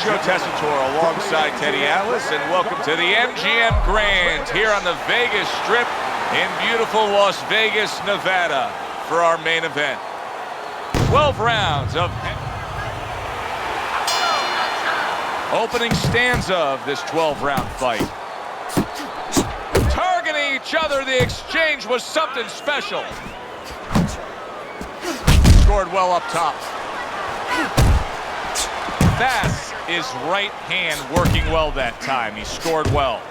Joe Tessitore alongside Teddy Atlas, and welcome to the MGM Grand here on the Vegas Strip in beautiful Las Vegas, Nevada for our main event. 12 rounds of opening stanza of this 12-round fight. Targeting each other, the exchange was something special. Scored well up top. Fast is right hand working well that time. He scored well.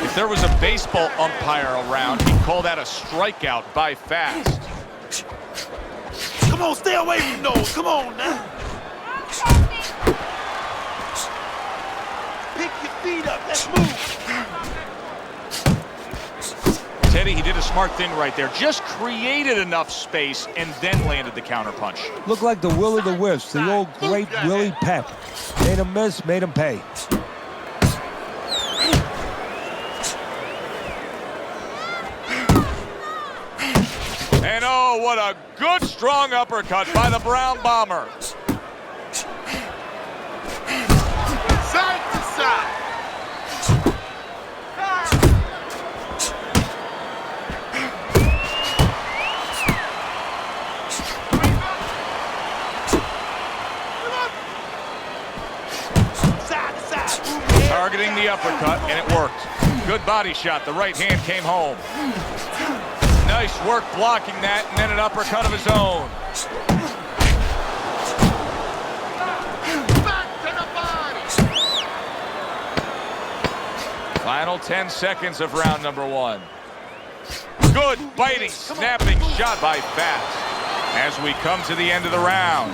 If there was a baseball umpire around, he'd call that a strikeout by Fast. Come on, stay away from those. Come on now. Pick your feet up. Let's move. Teddy, he did a smart thing right there. Just created enough space and then landed the counterpunch. Looked like the will of the wisps, the old great Willie Pep. Made him miss, made him pay. And oh, what a good, strong uppercut by the Brown Bomber. Side to side. Side to side. Targeting the uppercut, and it worked. Good body shot. The right hand came home. Nice work blocking that, and then an uppercut of his own. Back to the body. Final 10 seconds of round number one. Good biting, snapping shot by Fast. As we come to the end of the round,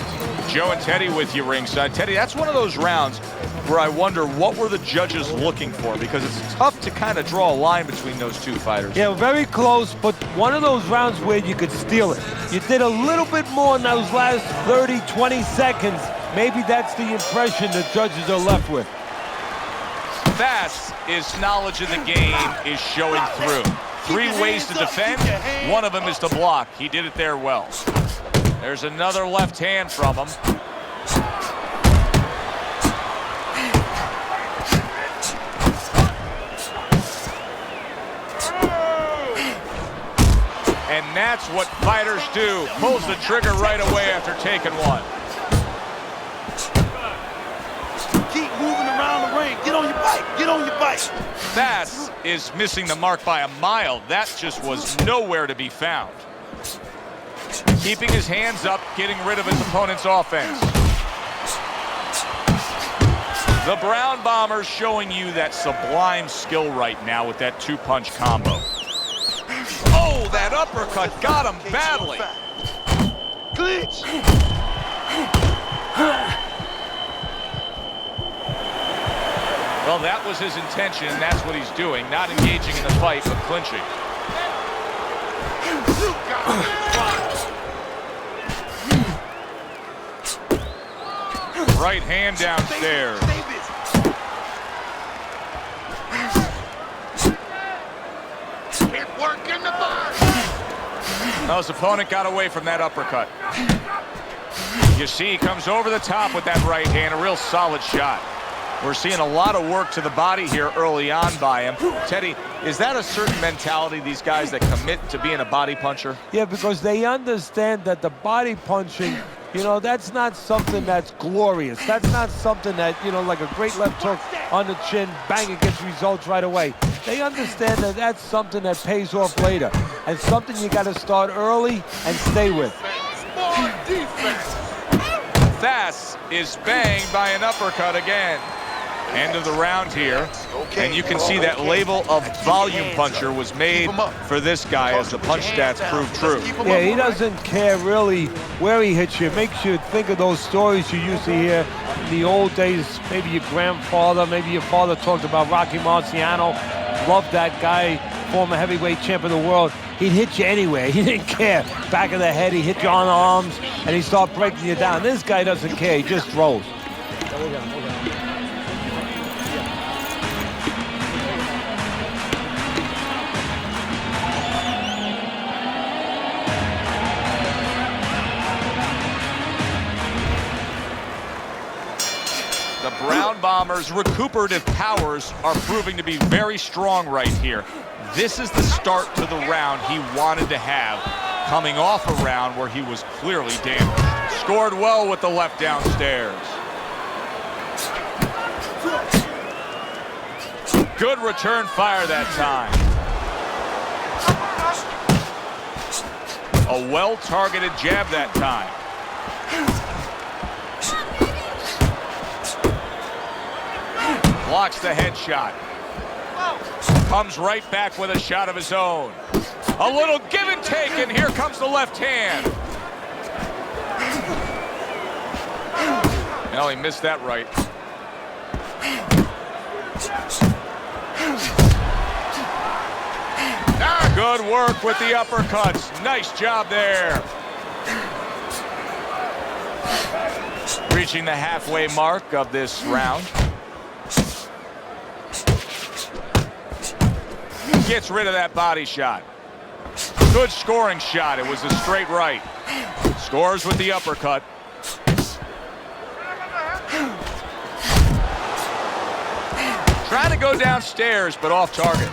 Joe and Teddy with you ringside. Teddy, that's one of those rounds where I wonder what were the judges looking for, because it's tough to kind of draw a line between those two fighters. Yeah, very close, but one of those rounds where you could steal it. You did a little bit more in those last 30, 20 seconds. Maybe that's the impression the judges are left with. Fast, his knowledge of the game is showing through. 3 ways to defend, one of them is to block. He did it there well. There's another left hand from him. And that's what fighters do. Pulls the trigger right away after taking one. Keep moving around the ring. Get on your bike. Get on your bike. Fast is missing the mark by a mile. That just was nowhere to be found. Keeping his hands up, getting rid of his opponent's offense. The Brown Bomber's showing you that sublime skill right now with that 2-punch combo. Oh, that uppercut got him badly. Clinch. Well, that was his intention, and that's what he's doing. Not engaging in the fight, but clinching. Right hand downstairs. Well, his opponent got away from that uppercut. You see, he comes over the top with that right hand, a real solid shot. We're seeing a lot of work to the body here early on by him. Teddy, is that a certain mentality, these guys that commit to being a body puncher? Yeah, because they understand that the body punching, you know, that's not something that's glorious. That's not something that, you know, like a great left hook on the chin, bang, it gets results right away. They understand that that's something that pays off later, and something you got to start early and stay with. Smart defense. Fast is banged by an uppercut again. End of the round here, and you can see that label of volume puncher was made for this guy as the punch stats prove true. Yeah, he doesn't care really where he hits you. It makes you think of those stories you used to hear in the old days. Maybe your grandfather, maybe your father talked about Rocky Marciano. Loved that guy, former heavyweight champ of the world. he'd hit you anywhere. He didn't care. Back of the head, he hit you on the arms, and he started breaking you down. This guy doesn't care. He just throws. The Brown Bombers' recuperative powers are proving to be very strong right here. This is the start to the round he wanted to have, coming off a round where he was clearly damaged. Scored well with the left downstairs. Good return fire that time. A well-targeted jab that time. Blocks the headshot. Comes right back with a shot of his own. A little give and take, and here comes the left hand. No, he missed that right. Good work with the uppercuts. Nice job there. Reaching the halfway mark of this round. Gets rid of that body shot. Good scoring shot. It was a straight right. Scores with the uppercut. Trying to go downstairs, but off target.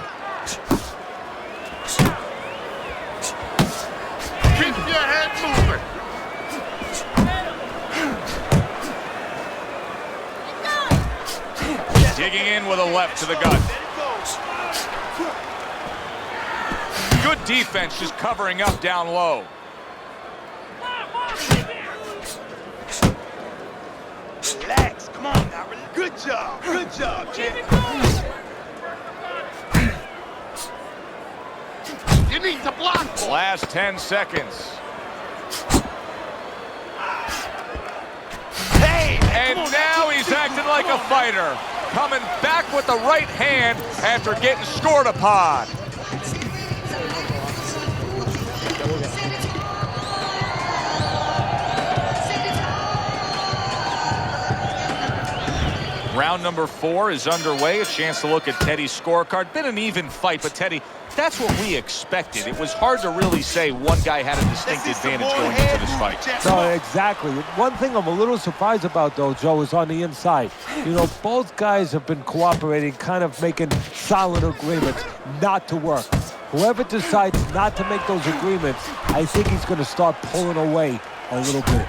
Keep your head moving. Digging in with a left to the gut. Good defense, just covering up down low. Relax, come on now. Good job, champ. You need to block. Last 10 seconds. Hey, And now he's acting like a fighter. Coming back with the right hand after getting scored upon. Round number 4 is underway. A chance to look at Teddy's scorecard. Been an even fight, but Teddy, that's what we expected. It was hard to really say one guy had a distinct advantage going into this fight. No, exactly. One thing I'm a little surprised about, though, Joe, is on the inside. You know, both guys have been cooperating, kind of making solid agreements not to work. Whoever decides not to make those agreements, I think he's going to start pulling away a little bit.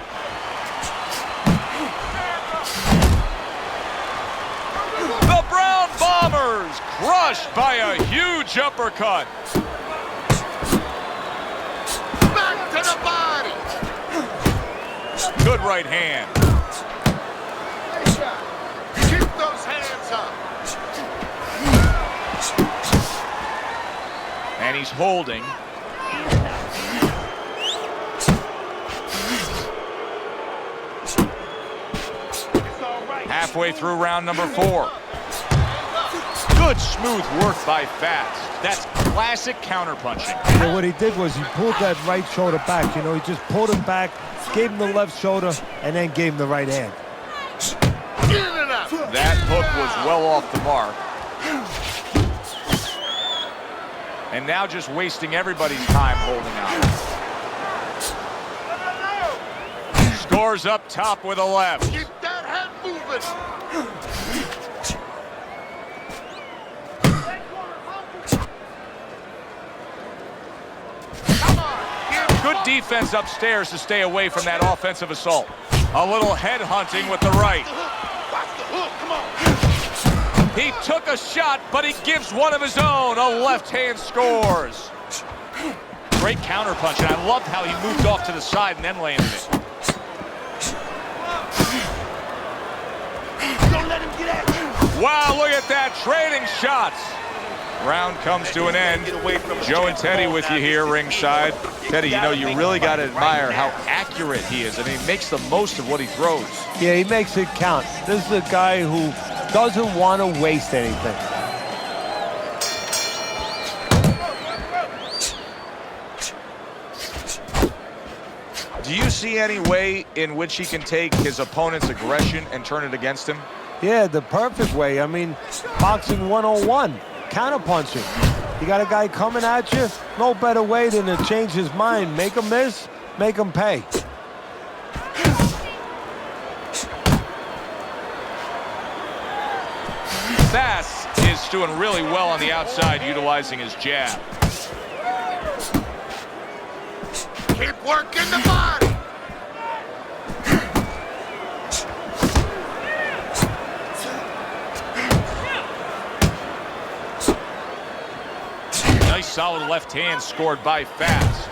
The Brown Bombers crushed by a huge uppercut. back to the body. Good right hand. Keep those hands up. And he's holding. Halfway through round number 4. Good smooth work by Fats. That's classic counterpunching. And what he did was he pulled that right shoulder back. You know, he just pulled it back, gave him the left shoulder, and then gave him the right hand. That hook was well off the mark. And now just wasting everybody's time holding out. Scores up top with a left. Keep that head moving. Good defense upstairs to stay away from that offensive assault. A little head hunting with the right. Watch the hook, come on. He took a shot, but he gives one of his own. A left hand scores. Great counterpunch, and I loved how he moved off to the side and then landed it. Don't let him get at you. Wow, look at that, trading shots. Round comes to an end. Joe and Teddy with you here ringside. Teddy, you know, you really got to admire how accurate he is. I mean, he makes the most of what he throws. Yeah, he makes it count. This is a guy who doesn't want to waste anything. Do you see any way in which he can take his opponent's aggression and turn it against him? Yeah, the perfect way. I mean, boxing 101, counterpunching. You got a guy coming at you, no better way than to change his mind. Make him miss, make him pay. Bass is doing really well on the outside, utilizing his jab. Keep working the body. Nice solid left hand scored by Fast.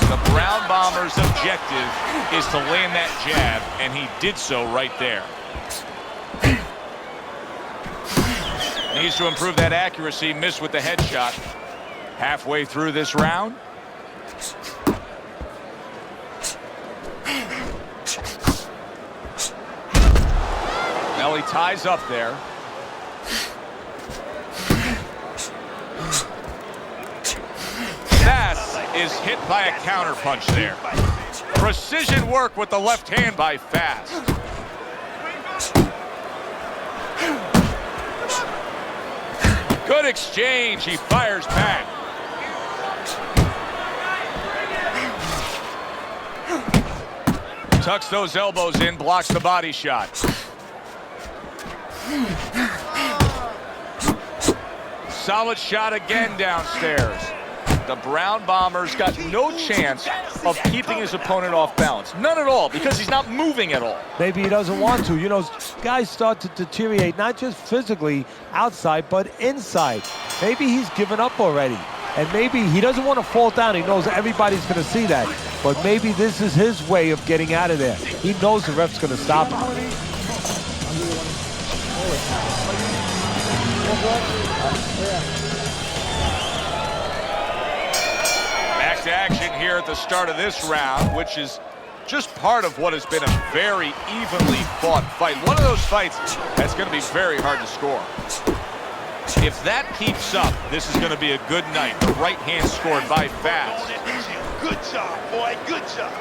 The Brown Bomber's objective is to land that jab, and he did so right there. Needs to improve that accuracy, missed with the headshot. Halfway through this round. Now he ties up there. Bass is hit by a counter punch there. Precision work with the left hand by Fast. Good exchange. He fires back. Tucks those elbows in, blocks the body shot. Solid shot again downstairs. The Brown Bomber's got no chance of keeping his opponent off balance. None at all, because he's not moving at all. Maybe he doesn't want to. You know, guys start to deteriorate, not just physically outside, but inside. Maybe he's given up already. And maybe he doesn't want to fall down. He knows everybody's going to see that. But maybe this is his way of getting out of there. He knows the ref's going to stop him. Back to action here at the start of this round, which is just part of what has been a very evenly fought fight. One of those fights that's going to be very hard to score. If that keeps up, this is going to be a good night. The right hand scored by Fast. Good job, boy. Good job.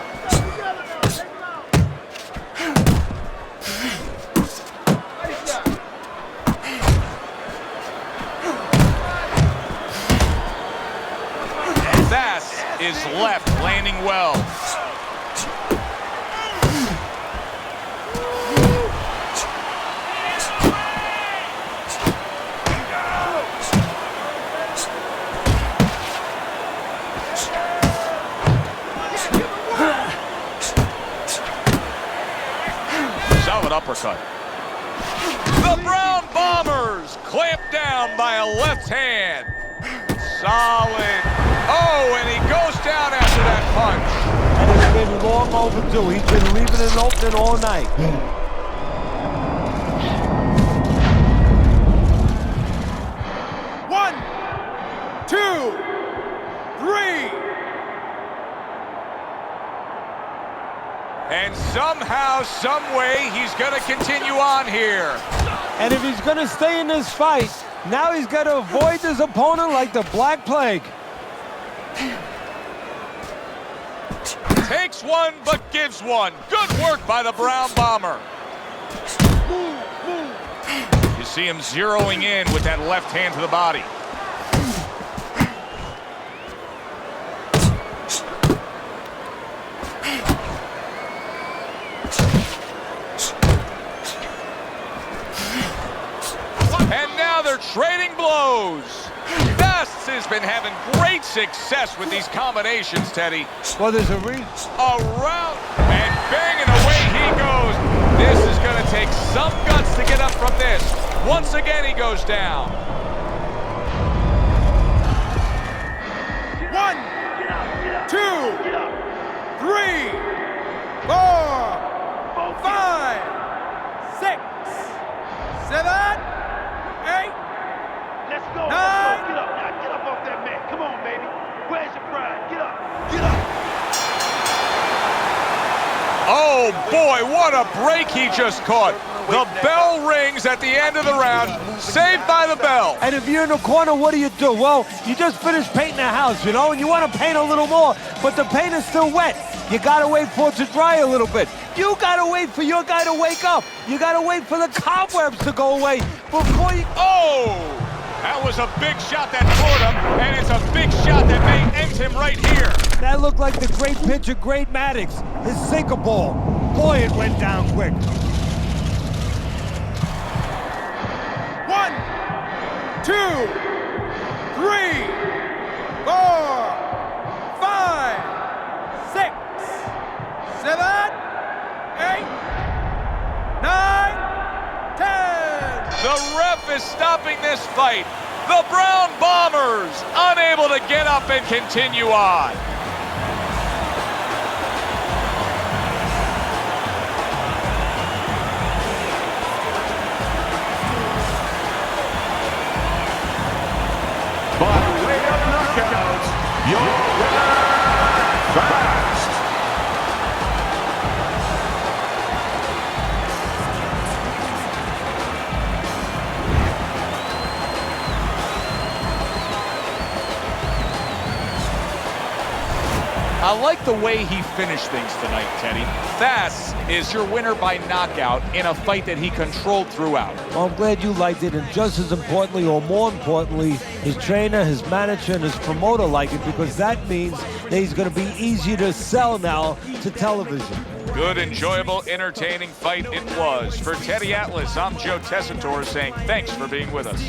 Fast is left, landing well. Solid uppercut. The Brown Bombers clamped down by a left hand. Solid. Oh, and he goes down after that punch. And it's been long overdue. He's been leaving it open all night. One, two, three. And somehow, some way, he's going to continue on here. And if he's going to stay in this fight, now he's got to avoid his opponent like the Black Plague. Takes one, but gives one. Good work by the Brown Bomber. You see him zeroing in with that left hand to the body. And now they're trading blows. Fast has been having great success with these combinations, Teddy. Well, there's a reason. Around and banging away he goes. This is going to take some guts to get up from this. Once again, he goes down. One, two, three, four, 5, 6, 7, 8. Let's go. 9. Get up now. Get up off that mat. Come on, baby. Where's your pride? Get up. Get up. Oh, boy, what a break he just caught. The bell rings at the end of the round. Saved by the bell. And if you're in the corner, what do? Well, you just finished painting a house, you know, and you want to paint a little more, but the paint is still wet. You got to wait for it to dry a little bit. You got to wait for your guy to wake up. You got to wait for the cobwebs to go away before you... Oh! That was a big shot that floored him, and it's a big shot that may end him right here. That looked like the great pitcher, Great Maddox, his sinker ball. Boy, it went down quick. 1, 2, 3, 4, 5, 6, 7, 8, 9, 10. The ref is stopping this fight. The Brown Bombers unable to get up and continue on. By way of knockout, your winner, Fast. I like the way he finished things tonight, Teddy. Fast is your winner by knockout in a fight that he controlled throughout. Well, I'm glad you liked it, and just as importantly, or more importantly, his trainer, his manager, and his promoter like it, because that means that he's going to be easier to sell now to television. Good, enjoyable, entertaining fight it was. For Teddy Atlas, I'm Joe Tessitore saying thanks for being with us.